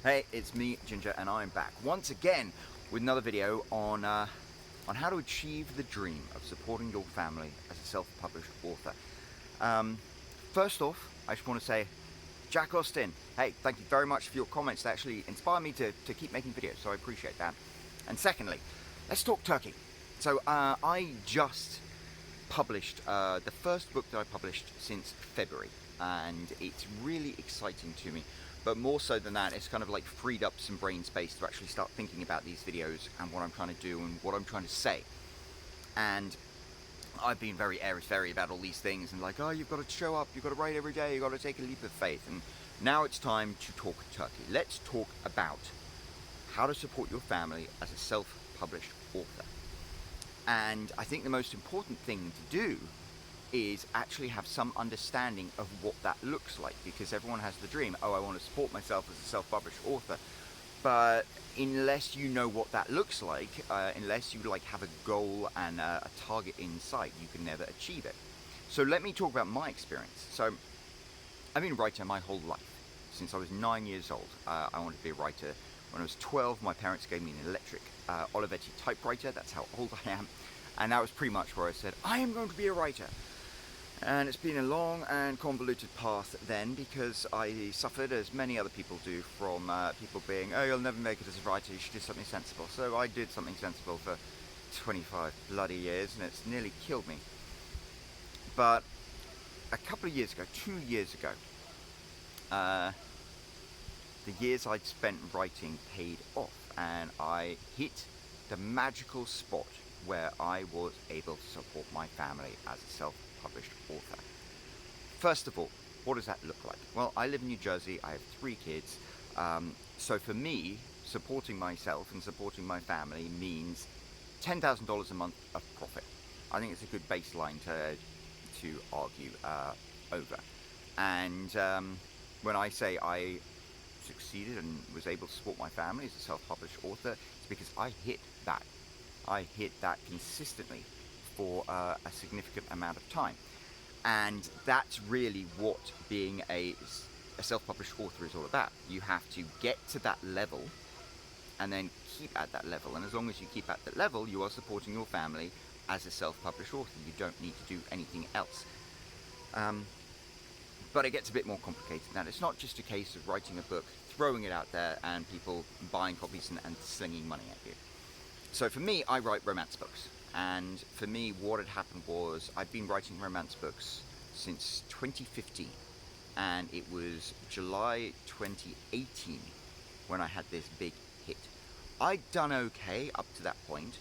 Hey, it's me, Ginger, and I'm back once again with another video on how to achieve the dream of supporting your family as a self-published author. First off, I just want to say, Jack Austin, hey, thank you very much for your comments. They actually inspire me to keep making videos, so I appreciate that. And secondly, let's talk Turkey. So I just published the first book that I published since February, and it's really exciting to me. But more so than that, it's kind of like freed up some brain space to actually start thinking about these videos and what I'm trying to do and what I'm trying to say. And I've been very airy-fairy about all these things and like, oh, you've got to show up, you've got to write every day, you've got to take a leap of faith. And now it's time to talk Turkey. Let's talk about how to support your family as a self-published author. And I think the most important thing to do is actually have some understanding of what that looks like, because everyone has the dream, oh, I want to support myself as a self-published author, but unless you know what that looks like, unless you have a goal and a target in sight, you can never achieve it. So let me talk about my experience. So I've been a writer my whole life. Since I was 9 years old, I wanted to be a writer. When I was 12, my parents gave me an electric Olivetti typewriter. That's how old I am. And that was pretty much where I said, I am going to be a writer. And it's been a long and convoluted path then, because I suffered, as many other people do, from people being, oh, you'll never make it as a writer, you should do something sensible. So I did something sensible for 25 bloody years, and it's nearly killed me. But a couple of years ago, 2 years ago, the years I'd spent writing paid off, and I hit the magical spot where I was able to support my family as a self-published author. First of all, what does that look like? Well, I live in New Jersey, I have 3 kids, so for me, supporting myself and supporting my family means $10,000 a month of profit. I think it's a good baseline to argue over. And when I say I succeeded and was able to support my family as a self-published author, it's because I hit that. I hit that consistently for a significant amount of time. And that's really what being a self-published author is all about. You have to get to that level and then keep at that level. And as long as you keep at that level, you are supporting your family as a self-published author. You don't need to do anything else. But it gets a bit more complicated than that. It's not just a case of writing a book, throwing it out there, and people buying copies and slinging money at you. So for me, I write romance books. And for me, what had happened was I'd been writing romance books since 2015. And it was July 2018 when I had this big hit. I'd done okay up to that point.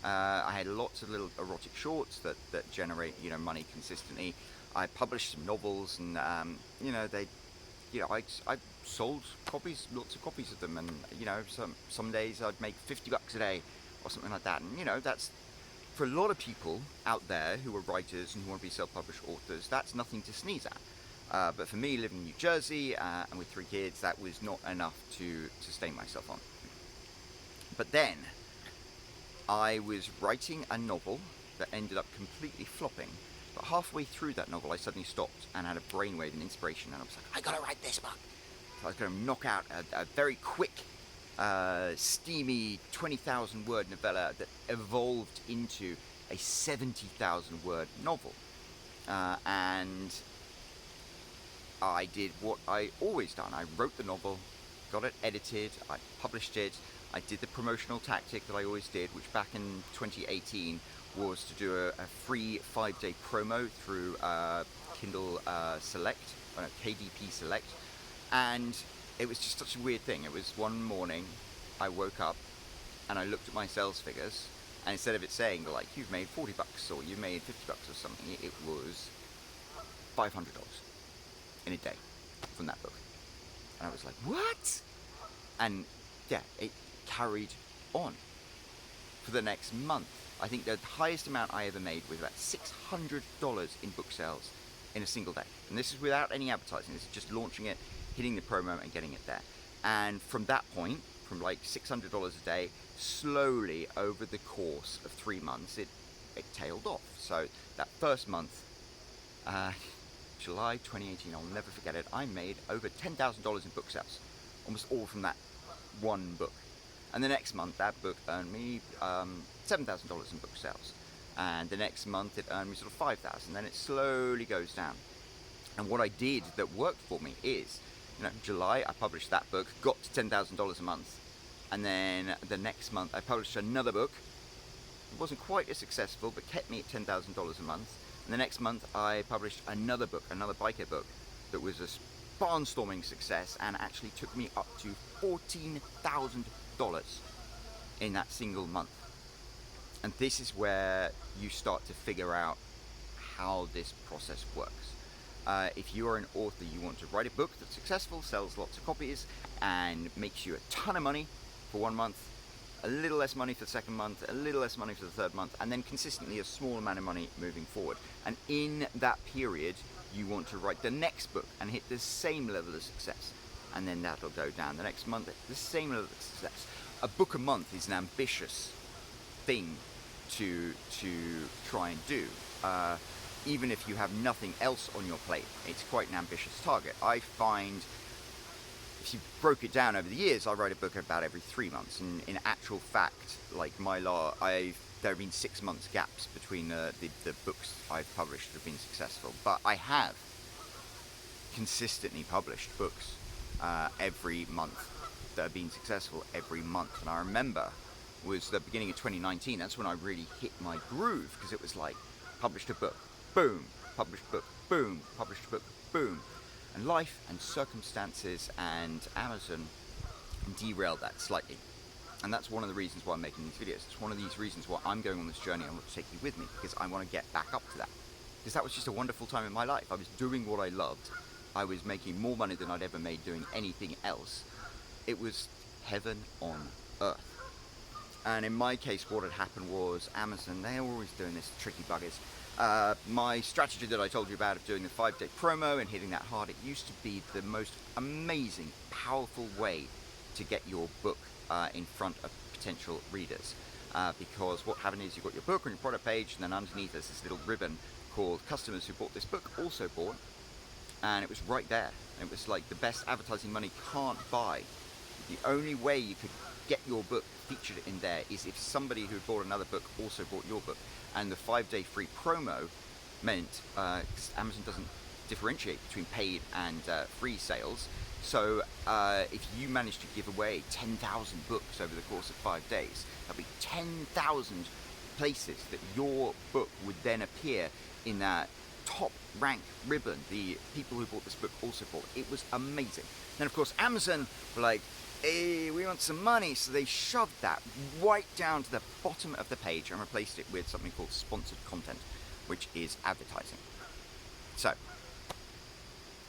I had lots of little erotic shorts that generate, money consistently. I published some novels, and I sold copies, lots of copies of them, and some days I'd make $50 a day or something like that. And that's, for a lot of people out there who are writers and who want to be self-published authors, that's nothing to sneeze at. But for me, living in New Jersey and with 3 kids, that was not enough to sustain myself on. But then I was writing a novel that ended up completely flopping. But halfway through that novel, I suddenly stopped and had a brainwave and inspiration, and I was like, I gotta write this book. So I was gonna knock out a very quick, steamy 20,000 word novella that evolved into a 70,000 word novel. And I did what I always done. I wrote the novel, got it edited, I published it. I did the promotional tactic that I always did, which back in 2018 was to do a free 5-day promo through Kindle Select, KDP Select. And it was just such a weird thing. It was one morning, I woke up and I looked at my sales figures, and instead of it saying you've made $40 or you've made $50 or something, it was $500 in a day from that book. And I was like, what? And yeah, it carried on for the next month. I think the highest amount I ever made was about $600 in book sales in a single day. And this is without any advertising. This is just launching it, hitting the promo and getting it there. And from that point, from $600 a day, slowly over the course of 3 months, it tailed off. So that first month, July 2018, I'll never forget it, I made over $10,000 in book sales almost all from that one book. And the next month, that book earned me $7,000 in book sales. And the next month, it earned me sort of $5,000. Then it slowly goes down. And what I did that worked for me is, July, I published that book, got to $10,000 a month. And then the next month, I published another book. It wasn't quite as successful, but kept me at $10,000 a month. And the next month, I published another book, another biker book, that was a barnstorming success and actually took me up to $14,000 in that single month. And this is where you start to figure out how this process works. If you are an author, you want to write a book that's successful, sells lots of copies, and makes you a ton of money for 1 month, a little less money for the second month, a little less money for the third month, and then consistently a small amount of money moving forward. And in that period, you want to write the next book and hit the same level of success. And then that'll go down. The next month, the same level of success. A book a month is an ambitious thing to try and do. Even if you have nothing else on your plate, it's quite an ambitious target. I find, if you broke it down over the years, I write a book about every 3 months. And in actual fact, like there have been 6 months gaps between the books I've published that have been successful. But I have consistently published books every month that have been successful every month. And I remember was the beginning of 2019. That's when I really hit my groove, because it was like, published a book, boom, published a book, boom, published a book, boom. And life and circumstances and Amazon derailed that slightly. And that's one of the reasons why I'm making these videos. It's one of these reasons why I'm going on this journey. I want to take you with me, because I want to get back up to that. Because that was just a wonderful time in my life. I was doing what I loved. I was making more money than I'd ever made doing anything else. It was heaven on earth. And in my case, what had happened was Amazon, they're always doing this, tricky buggers. My strategy that I told you about of doing the 5-day promo and hitting that hard, it used to be the most amazing, powerful way to get your book in front of potential readers. Because what happened is you've got your book on your product page, and then underneath there's this little ribbon called customers who bought this book also bought. And it was right there. It was like the best advertising money can't buy. The only way you could get your book featured in there is if somebody who bought another book also bought your book. And the 5-day free promo meant, Amazon doesn't differentiate between paid and free sales. So if you managed to give away 10,000 books over the course of 5 days, that'd be 10,000 places that your book would then appear in that top rank ribbon. The people who bought this book also bought. It was amazing. Then of course Amazon were like, hey, we want some money, so they shoved that right down to the bottom of the page and replaced it with something called sponsored content, which is advertising. So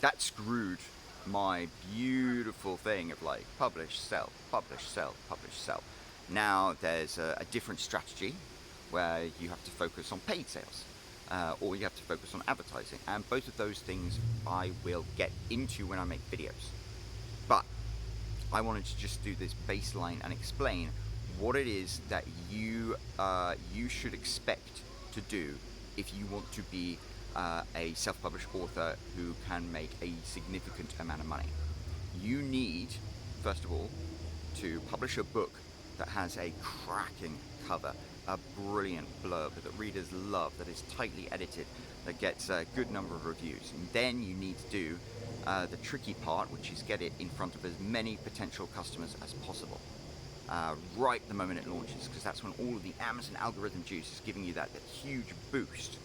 that screwed my beautiful thing of like publish, sell, publish, sell, publish, sell. Now there's a different strategy where you have to focus on paid sales, or you have to focus on advertising, and both of those things I will get into when I make videos. But I wanted to just do this baseline and explain what it is that you should expect to do if you want to be a self-published author who can make a significant amount of money. You need, first of all, to publish a book that has a cracking cover, a brilliant blurb that readers love, that is tightly edited, that gets a good number of reviews. And then you need to do the tricky part, which is get it in front of as many potential customers as possible right the moment it launches, because that's when all of the Amazon algorithm juice is giving you that huge boost.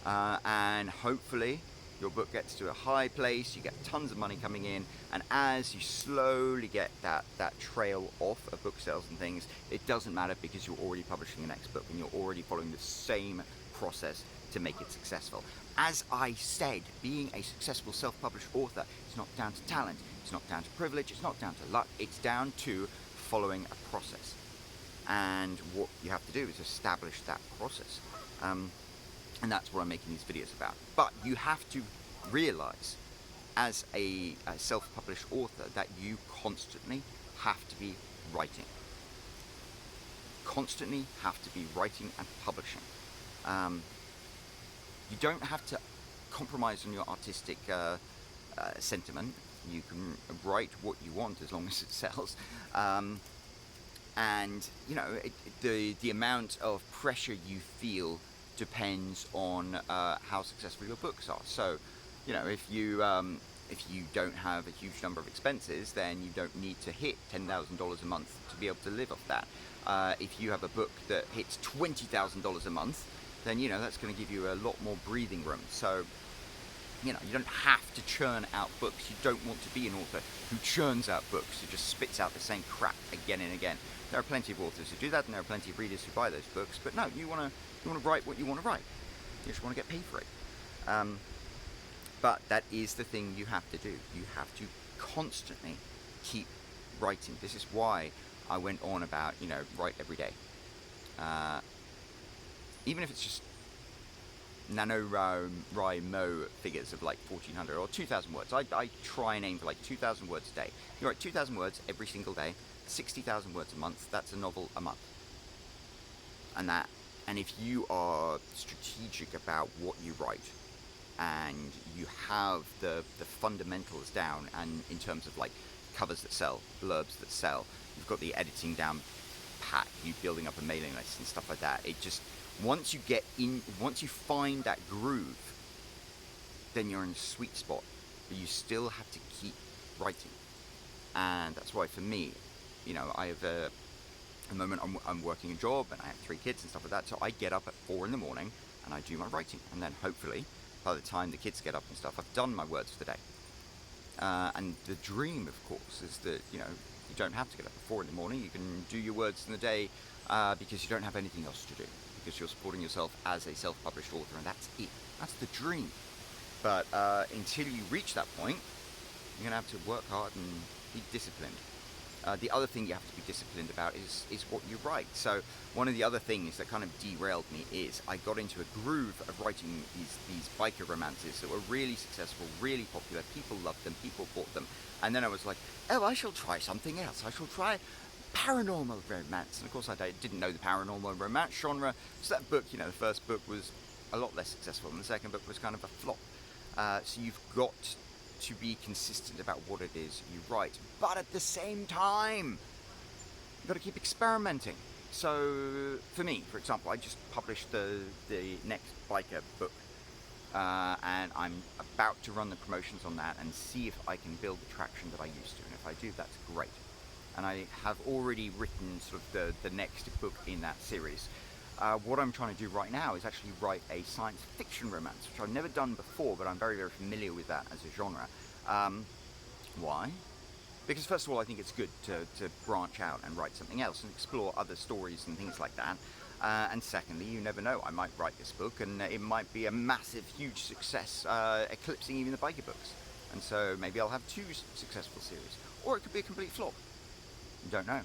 And hopefully your book gets to a high place, you get tons of money coming in, and as you slowly get that trail off of book sales and things, it doesn't matter, because you're already publishing the next book and you're already following the same process to make it successful. As I said, being a successful self-published author is not down to talent, it's not down to privilege, it's not down to luck, it's down to following a process. And what you have to do is establish that process. And that's what I'm making these videos about. But you have to realize, as a self-published author, that you constantly have to be writing. Constantly have to be writing and publishing. You don't have to compromise on your artistic sentiment You can write what you want as long as it sells. And the amount of pressure you feel depends on how successful your books are. So, if you don't have a huge number of expenses, then you don't need to hit $10,000 a month to be able to live off that. If you have a book that hits $20,000 a month, then that's going to give you a lot more breathing room. So you don't have to churn out books. You don't want to be an author who churns out books, who just spits out the same crap again and again. There are plenty of authors who do that, and there are plenty of readers who buy those books. But no, you want to write what you want to write. You just want to get paid for it. But that is the thing you have to do. You have to constantly keep writing. This is why I went on about write every day. Even if it's just NaNoWriMo figures of like 1,400 or 2,000 words. I try and aim for like 2,000 words a day. You write 2,000 words every single day, 60,000 words a month. That's a novel a month. And if you are strategic about what you write, and you have the fundamentals down, and in terms of like covers that sell, blurbs that sell, you've got the editing down pat, you building up a mailing list and stuff like that. It just, once you find that groove, then you're in a sweet spot. But you still have to keep writing. And that's why for me, I have a moment I'm working a job and I have 3 kids and stuff like that. So I get up at 4 in the morning and I do my writing. And then hopefully by the time the kids get up and stuff, I've done my words for the day. And the dream, of course, is that, you don't have to get up at 4 in the morning. You can do your words in the day because you don't have anything else to do. Because you're supporting yourself as a self-published author, and that's it. That's the dream. But until you reach that point, you're going to have to work hard and be disciplined. The other thing you have to be disciplined about is what you write. So one of the other things that kind of derailed me is I got into a groove of writing these biker romances that were really successful, really popular. People loved them, people bought them. And then I was like, oh, I shall try something else. I shall try paranormal romance. And of course I didn't know the paranormal romance genre. So that book, the first book was a lot less successful, and the second book was kind of a flop. So you've got to be consistent about what it is you write, but at the same time you've got to keep experimenting. So for me, for example, I just published the next biker book, and I'm about to run the promotions on that and see if I can build the traction that I used to, and if I do, that's great. And I have already written sort of the next book in that series. What I'm trying to do right now is actually write a science fiction romance, which I've never done before, but I'm very, very familiar with that as a genre. Why? Because first of all, I think it's good to branch out and write something else and explore other stories and things like that. And secondly, you never know, I might write this book and it might be a massive, huge success, eclipsing even the biker books. And so maybe I'll have 2 successful series, or it could be a complete flop. You don't know.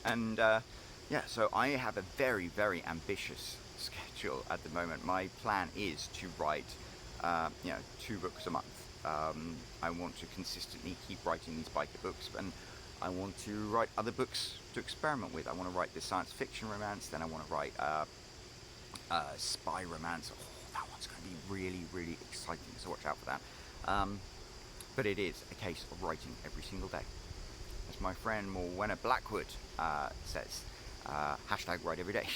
And yeah, so I have a very, very ambitious schedule at the moment. My plan is to write, 2 books a month. I want to consistently keep writing these biker books, and I want to write other books to experiment with. I want to write this science fiction romance, then I want to write spy romance. Oh, that one's going to be really, really exciting, so watch out for that. But it is a case of writing every single day. As my friend Morwenna Blackwood says, hashtag write every day.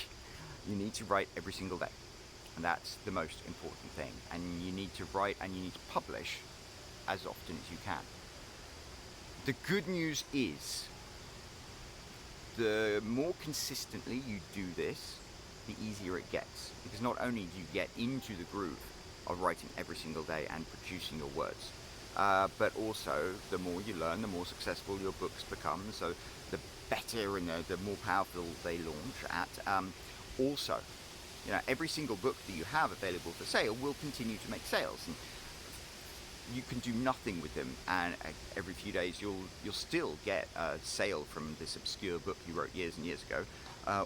You need to write every single day. And that's the most important thing. And you need to write and you need to publish as often as you can. The good news is, the more consistently you do this, the easier it gets. Because not only do you get into the groove of writing every single day and producing your words, but also the more you learn, the more successful your books become. So the better and the more powerful they launch at. Also, every single book that you have available for sale will continue to make sales, and you can do nothing with them, and every few days you'll still get a sale from this obscure book you wrote years and years ago,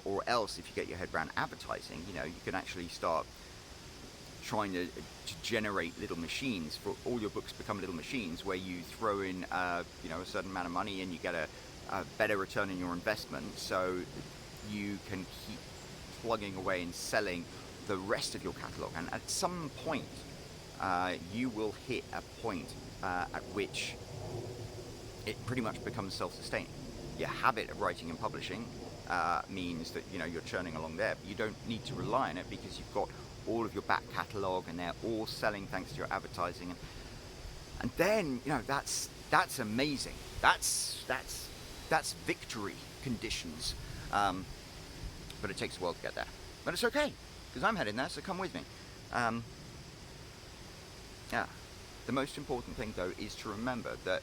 or else if you get your head around advertising, you can actually start trying to generate little machines for all your books. Become little machines where you throw in a certain amount of money and you get a better return on your investment, so you can keep plugging away and selling the rest of your catalog. And at some point you will hit a point at which it pretty much becomes self-sustaining. Your habit of writing and publishing means that you're churning along there, but you don't need to rely on it because you've got all of your back catalogue and they're all selling thanks to your advertising, and then that's amazing. That's victory conditions. But it takes a while to get there. But it's okay, because I'm heading there, so come with me. Yeah. The most important thing, though, is to remember that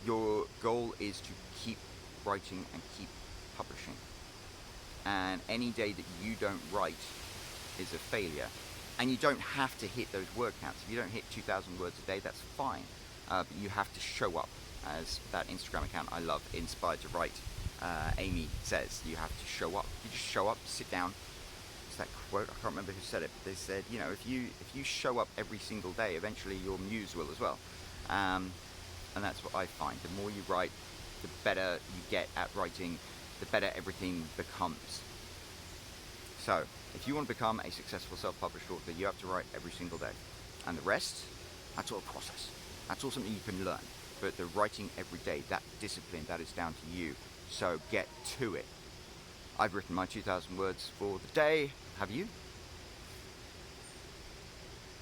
your goal is to keep writing and keep publishing. And any day that you don't write is a failure. And you don't have to hit those word counts. If you don't hit 2,000 words a day, that's fine. But you have to show up, as that Instagram account I love, Inspired to Write, Amy says. You have to show up. You just show up, sit down. It's that quote, I can't remember who said it, but they said, if you show up every single day, eventually your muse will as well. And that's what I find. The more you write, the better you get at writing, the better everything becomes. So, if you want to become a successful self-published author, you have to write every single day. And the rest, that's all a process. That's all something you can learn. But the writing every day, that discipline, that is down to you. So get to it. I've written my 2,000 words for the day. Have you?